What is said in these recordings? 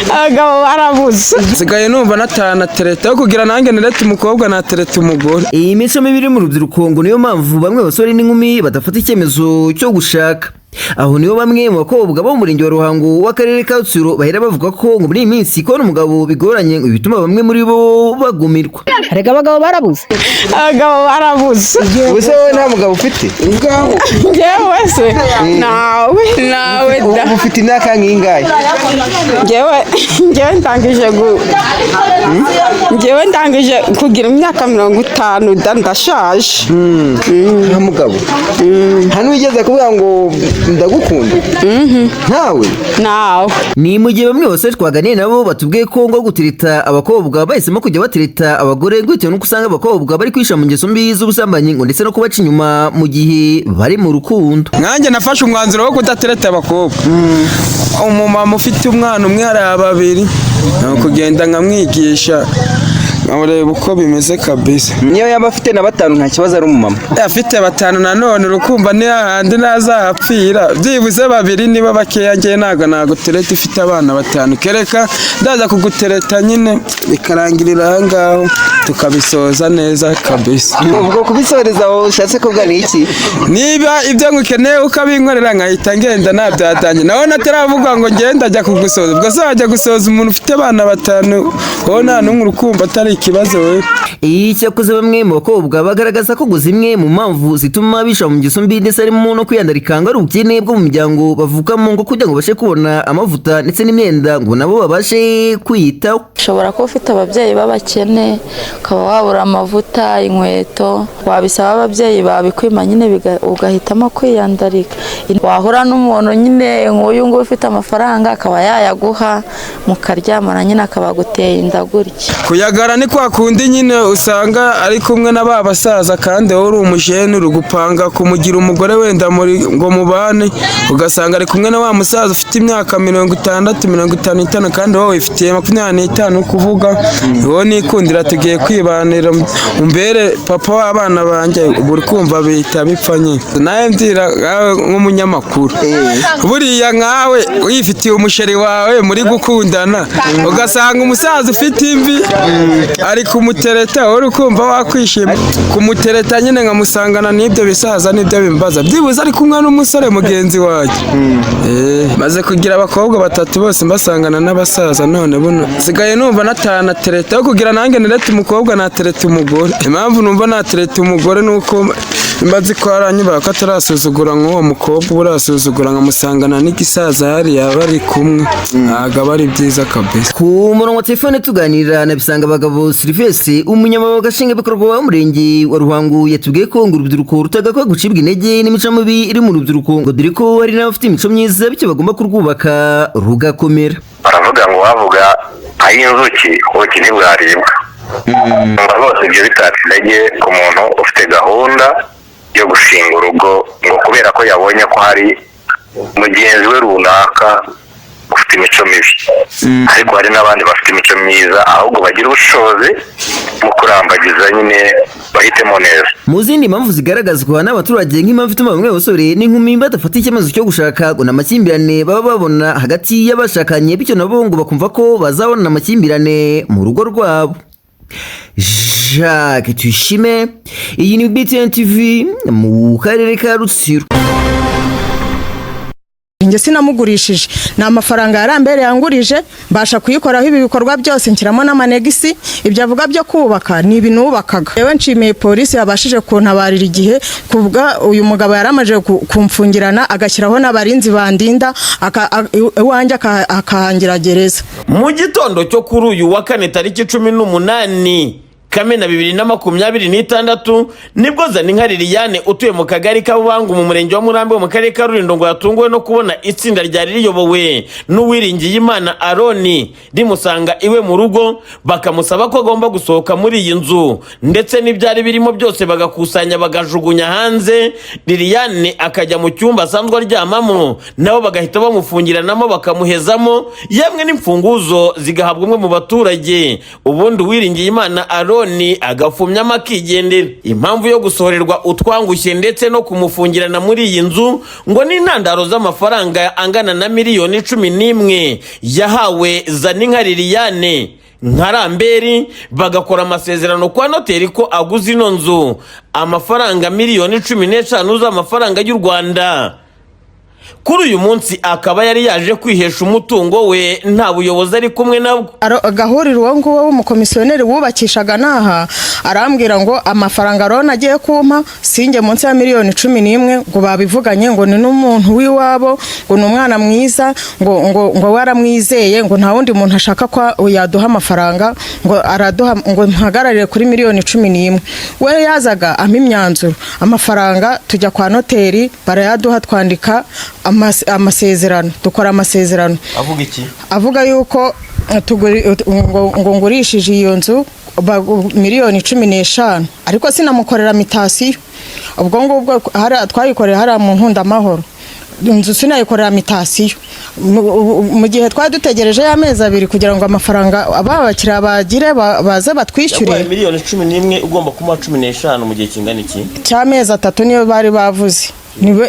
abagabo barabuze sigaye numva natana tereta yo kugira nange nerete umukobwa na tereta umugore. Iyi mico mibi mu rubyiruko ngo niyo mpamvu bamwe basore n'inkumi badafata icyemezo cyo gushaka. Aho niyo bamwe mu bakobwa bo mu murenge wa Ruhango w'akarere ka Rutsiro bahera bavuga ko ngo muri iyi minsi kubona umugabo bigoranye ngo bituma bamwe muri bo bagumirwa. Arega abagabo barabuze Ubuse wowe nta mugabo ufite? Njyewe se nawe da ufite imyaka nk'ingahe? Njyewe ndangije kugira imyaka 50 da ndashaje. Nta mugabo? Hano wigeze kuvuga ngo ndagukunda? Ntawe? Ni mu gihe bamwe bose twaganiye nabo batubwiye ko ngo gutirita abakobwa bahisemo kujya batirita abagore bitewe n'uko usanga abakobwa bari kwisha mu ngeso mbi z'ubusambanyi ngo ndetse no kubaca inyuma mu gihe bari mu rukundo. Nkanjye nafashe umwanzuro wo kudatereta abakobwa. Umumama ufite umwana umwe hari babiri kugenda nkamwigisha ureba uko bimeze kabisa. Niyo yaba afite na 5 nta kibazo ari umumama. Afite 5 nanone urukumva ni hahandi nazahapfira. Byibuze 2 niba bakeya ngiye nago tereta ifite abana 5 kereka ndaza kugutereta nyine bikarangirira aha ngaho tukabisoza neza kabisa. Ubwo kubisoreza wowe ushatse kuvuga ni iki? Niba ibyo ngukeneye ukabinkorera nkahita ngenda nabyatanye nawe nataravuga ngo ngenda ajya kugusoza. Ubwo se wajya gusoza umuntu ufite abana 5 wowe nta n'umwe urukumva atari ikibazo we. Icyakoze bamwe mu bakobwa bagaragaza ko zimwe mu mpamvu zituma bisha mu ngeso mbi ndetse harimo no kwiyandarika ngo ari ubukene bwo mu miryango bavukamo ngo kugira ngo bashe kubona amavuta ndetse n'imyenda ngo nabo babashe kwiyitaho. Ushobora kuba ufite ababyeyi b'abakene ukaba wabura amavuta, inkweto, wabisaba ababyeyi babikwima nyine ugahitamo kwiyandarika. Wahura n'umuntu nyine nk'uyu ngo ufite amafaranga akaba yayaguha mukaryamana nyine akabaguteye inda gutya. Kuyagara ni kwa kundi nyine usanga ari kumwe na ba basaza kandi wowe uri umujene uri gupanga kumugira umugore wenda muri ngo mubane ugasanga ari kumwe na wa musaza ufite imyaka 60 55 kandi wowe ufitiye 25 kuvuga wowe nikundira tugiye kwibanira umbere papa w'abana banjye uri kumva bita bipfa nyine. Naye ndira nk'umunyamakuru buriya nkawe wifitiye umusheri wawe muri gukundana ugasanga umusaza ufite imvi ari kumutereta uri kumva wakwishima kumutereta nyine nkamusangana n'ibyo bisaza n'ibyo bimbaza byibuze ari kumwe n'umusore mugenzi waje. Maze kugira abakobwa 3 bose mbasangana n'abasaza none buno sigaye numva natana tereta yo kugira nange nerete umukobwa na tereta umugore. Impamvu numva na tereta umugore nuko imbazi ko aranyuba ko atarasuzugura nk'uwo mukobwa burasuzugura nkamusangana n'igisaza hari yabari kumwe ntago bari byiza kabisa. Ku murongo wa telefone tuganira na Bisanga Abagabo Sylvestre umunyamabanga nshingwabikorwa w'umurenge wa Ruhango yatubwiye ko ngo urubyiruko rutagakwa gucibwa intege n'imico mibi iri mu rubyiruko ngo dore ko hari n'abafite imico myiza bityo bagomba kurwubaka rugakomera. Baravuga ngo wavuga aho inzuki ubuki ntibwaribwa. Bose ibyo bitatse intege ku muntu ufite gahunda yo gushinga urugo ngo kubera ko yabonye ko hari mugenzi we runaka ufite imico mibi. Ariko hari n'abandi bafite imico myiza ahubwo bagira ubushobozi mu kurambagiza nyine bahitemo neza. Mu zindi mpamvu zigaragazwa n'abaturage nk'impamvu ituma bamwe basore n'inkumi badafata icyemezo cyo gushaka ngo n'amakimbirane baba babona hagati y'abashakanye bityo nabo ngo bakumva ko bazabona amakimbirane mu rugo rwabo. Jacques Tuyishime, iyi ni BTN TV mu karere ka Rutsiro. Nge sinamugurishije na amafaranga yarambere yangurije mbasha kuyikoraho ibi bikorwa byose nshyiramo n'amanegisi ibyo avuga byo kubaka ni ibinubakaga. Yewe nshimiye polisi yabashije kuntabarira igihe kubwa uyu mugabo yaramaje kumfungirana agashyiraho n'abarinzi bandinda iwanjye akahangira gereza. Mu gitondo cyo kuri uyu wa 4 tariki 18 Kamena 2026 nibwo Zaninka Liliane utuye mu kagari k'Abubangu mu murenge wa Murambi mu karere ka Rulindo ngo yatunguwe no kubona itsinda ryari riyobowe n'Uwiringiye Imana Aroni rimusanga iwe mu rugo bakamusaba ko agomba gusohoka muri iyi nzu ndetse n'ibyari birimo byose bagakusanya bagajugunya hanze. Liliane akajya mu cyumba asanzwe aryamamo nabo bagahita bamufungiranamo bakamuhezamo yemwe n'imfunguzo zigahabwa umwe mu baturage. Ubundi Uwiringiye Imana Aroni Aroni agafumyamo akigendera. Impamvu yo gusohorerwa utwangushye ndetse no kumufungirana muri iyi nzu ngo ni intandaro z'amafaranga angana na miliyoni 11 yahawe Zaninka Liliane nka Ramberi, bagakora amasezerano kwa noteri ko aguze ino nzu amafaranga miliyoni 15 z'amafaranga y'u Rwanda. Kuri uyu munsi akaba yari yaje kwihesha umutungo we nta buyobozi ari kumwe nabwo. Agahurira uwo nguwo w'umukomisiyoneri wubakishaga naha arambwira ngo amafaranga Aroni agiye kumpa singe munsi ya miliyoni 11 ngo babivuganye ngo ni n'umuntu w'iwabo ngo ni umwana mwiza ngo waramwizeye ngo nta wundi muntu ashaka ko yaduha amafaranga ngo araduha ngo mpagararire kuri miliyoni 11. We yazaga imyanzuro amafaranga tujya kwa noteri barayaduha twandika amasezerano dukora amasezerano. Avuga iki? Avuga yuko ngo ngurishije iyo nzu miliyoni 15 ariko sinamukorera mitasiyo. Ubwo ngubwo twayikorera hari mu Nkundamahoro inzu sinayikorera mitasiyo. Mu gihe twari dutegereje amezi 2 kugira ngo amafaranga ababakira bagire baze batwishyure. Miliyoni 11 ugomba kuma 15 mu gihe kingana iki? Cy'amezi 3 niyo bari bavuze.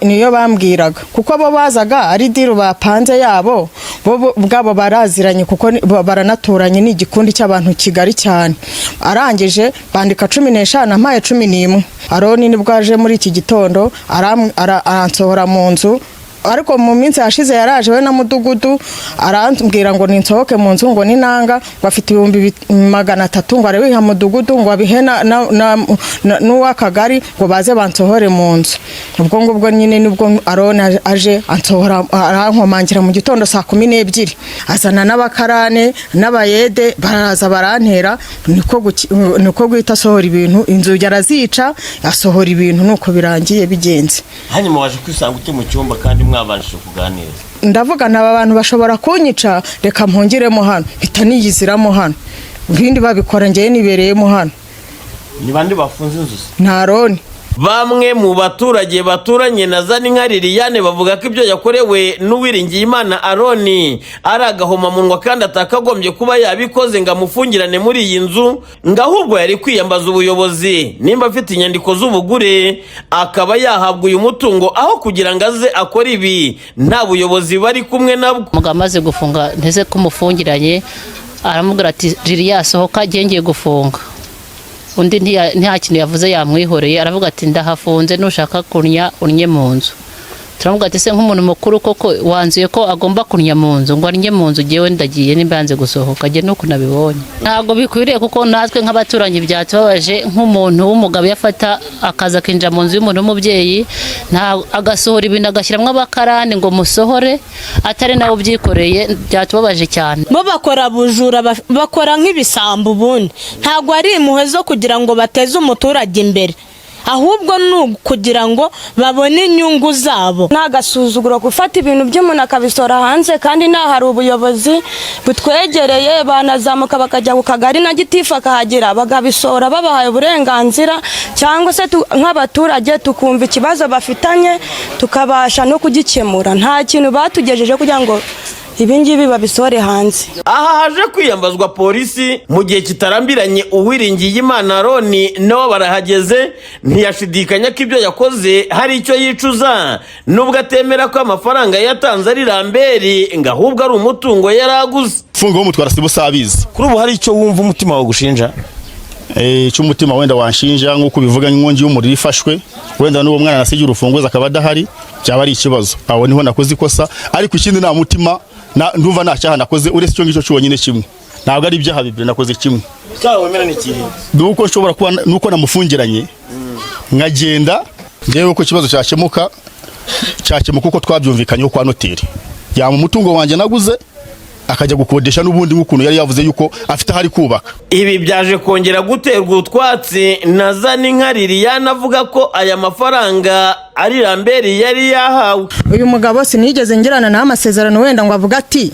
Niyo bambwiraga kuko bo bazaga ari diru bapanze yabo bo bwabo baraziranye kuko baranaturanye n'igikundi cy'abantu Kigali cyane. Arangije bandika 15 mpaye 11. Aroni nibwo aje muri iki gitondo aransohora mu nzu ariko mu minsi yashize yaraje we na mudugudu arambwira ngo ninsohoke mu nzu ngo ninanga bafite 300 ngo arewiha mudugudu ngo abihena n'uwakagari ngo baze bansohore mu nzu. Ubwo ngubwo nyine nibwo Aroni aje ansohora arankomangira mu gitondo saa 12 azana n'abakarane n'abayede baraza barantera niko guhita asohora ibintu inzu yarazica asohora ibintu nuko birangiye bigenze. Hanyuma waje kwisanga uke mu cyumba kandi mwabanje kuganira. Ndavuga naba bantu bashobora kunyica reka mpongiremo hano bitaniyiziramo hano ibindi babikora ngeye nibereyemo hano. Ni bande bafunze inzu? Nta Aroni. Bamwe mu baturage baturanye na Zaninka Liliane bavuga ko ibyo yakorewe n'Uwiringiyimana Aroni ari agahomamunwa kandi atakagombye kuba yabikoze ngo amufungirane muri iyi nzu, ngo ahubwo yari kwiyambaza ubuyobozi nimba afite inyandiko z'ubugure akaba yahabwa uyu mutungo aho kugira ngo aze akora ibi nta buyobozi bari kumwe nabwo. Mugabo amaze gufunga nteze kumufungiranye aramubwira ati Liliane sohoka ngiye gufunga. Undi nta kintu yavuze yamwihoreye aravuga ati ndahafunze nushaka kunya unye mu nzu. Turavuga ati se nk'umuntu mukuru koko wanzuye ko agomba kunya mu nzu ngo arye mu nzu giye ndagiye nimbanze gusohoka je no kunabibonye. Ntago bikwiriye kuko natwe nk'abaturanyi byatubabaje nk'umuntu w'umugabo yafata akaza kinja mu nzu y'umuntu w'umubyeyi nta agasohora ibintu agashiramwe abakarane ngo musohore atari nawo byikoreye byatubabaje cyane. Bo bakora bujura bakora nk'ibisambu ubundi ntago ari impuhwe zo kugira ngo bateze umuturage imbere ahubwo kugira ngo babone inyungu zabo. Nagasuzuguro gufata ibintu by'umuntu akabisora hanze kandi hari ubuyobozi butwegereye banazamuka bakajya ku kagari na gitifu akahagera bagabisora babahaye uburenganzira cyangwa se nk'abaturage tukumva ikibazo bafitanye tukabasha no kugikemura. Nta kintu batugejeje kugira ngo ibingibi babisore hanze. Aha haje kwiyambazwa polisi mu gihe kitarambiranye. Uwiringiyimana Aroni nawe barahageze ntiyashidikanya ko ibyo yakoze hari icyo yicuza nubwo atemera ko amafaranga yatanze ari Ramberi ngo ahubwo ari umutungo yaraguze. Funga wo mutwara sibo sabizi. Kuri ubu hari icyo wumva umutima wawe gushinja? Cy'umutima wenda wanshinja nk'uko bivuga inkongi y'umuriro ifashwe wenda n'uwo mwana nasigira urufunguzo akaba adahari cyaba ari ikibazo. Aho niho nakoze ikosa ariko ikindi nta mutima ndumva nta cyaha nakoze uretse cyo ngicyo cyonyine kimwe. Ntabwo ari ibyaha bibiri nakoze kimwe. Cyawe wemera ni kihe? Nuko nshobora kuba nuko namufungiranye nkagenda ndewe uko kibazo cyakemuka uko twabyumvikanyeho kwa noteri. Yama umutungo wanjye naguze akajya gukodesha n'ubundi nk'ukuntu yari yavuze yuko afite hari kubaka. Ibi byaje kongera guterwa utwatsi na Zaninka Liliane avuga ko aya mafaranga ari Lambert yari yahawe. Uyu mugabo sinigeze ngirana na amasezerano wenda ngo avuga ati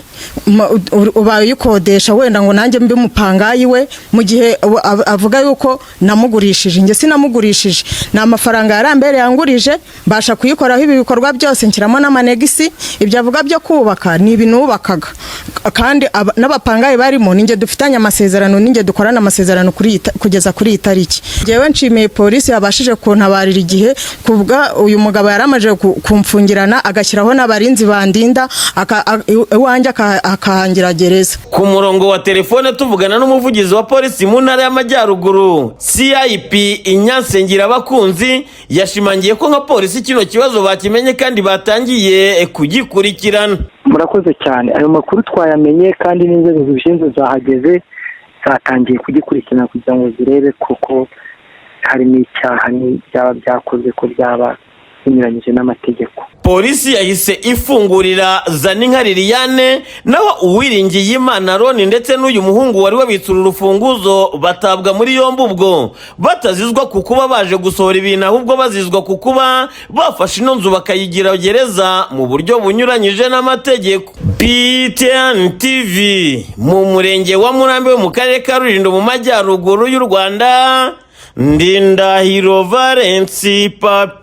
ubaye uyikodesha wenda ngo nanjye mbe mupangayi we, mu gihe avuga yuko namugurishije. Nge sinamugurishije, ni amafaranga ya Lambert yangurije, mbasha kuyikoraho ibi bikorwa byose, nshyiramo n'amanegisi. Ibyo avuga byo kubaka ni ibinubakaga, kandi n'abapangayi barimo ninjye dufitanye amasezerano, ninjye dukorana amasezerano kugeza kuri iyi tariki. Ngewe nshimiye polisi yabashije kuntabarira igihe kubwa uyu mugabo yaramaje kumfungirana, agashyiraho n'abarinzi bandinda, iwanjye akahangira gereza. Ku murongo wa telefone tuvugana n'umuvugizi wa polisi mu ntara y'Amajyaruguru CIP Inyansengera Abakunzi, yashimangiye ko nka polisi kino kibazo bakimenye kandi batangiye kugikurikirana. Murakoze cyane, ayo makuru twayamenye kandi n'inzego zibishinzwe zahageze zatangiye kugikurikirana kugira ngo zirebe koko harimo icyaha byaba byakozwe ko byaba binyuranyije n'amategeko. Polisi yahise ifungurira Zaninka Liliane, naho Uwiringiyimana Ron ndetse n'uyu muhungu wari wabitse urufunguzo batabwa muri yombi, ubwo batazizwa kukuba baje gusohora ibintu, ahubwo bazizwa kukuba bafashe ino nzu bakayigira gereza mu buryo bunyuranyije n'amategeko. BTN TV mu murenge wa Murambi mu karere ka Rulindo mu Majyaruguru y'u Rwanda, Ndindahiro Valence Papi.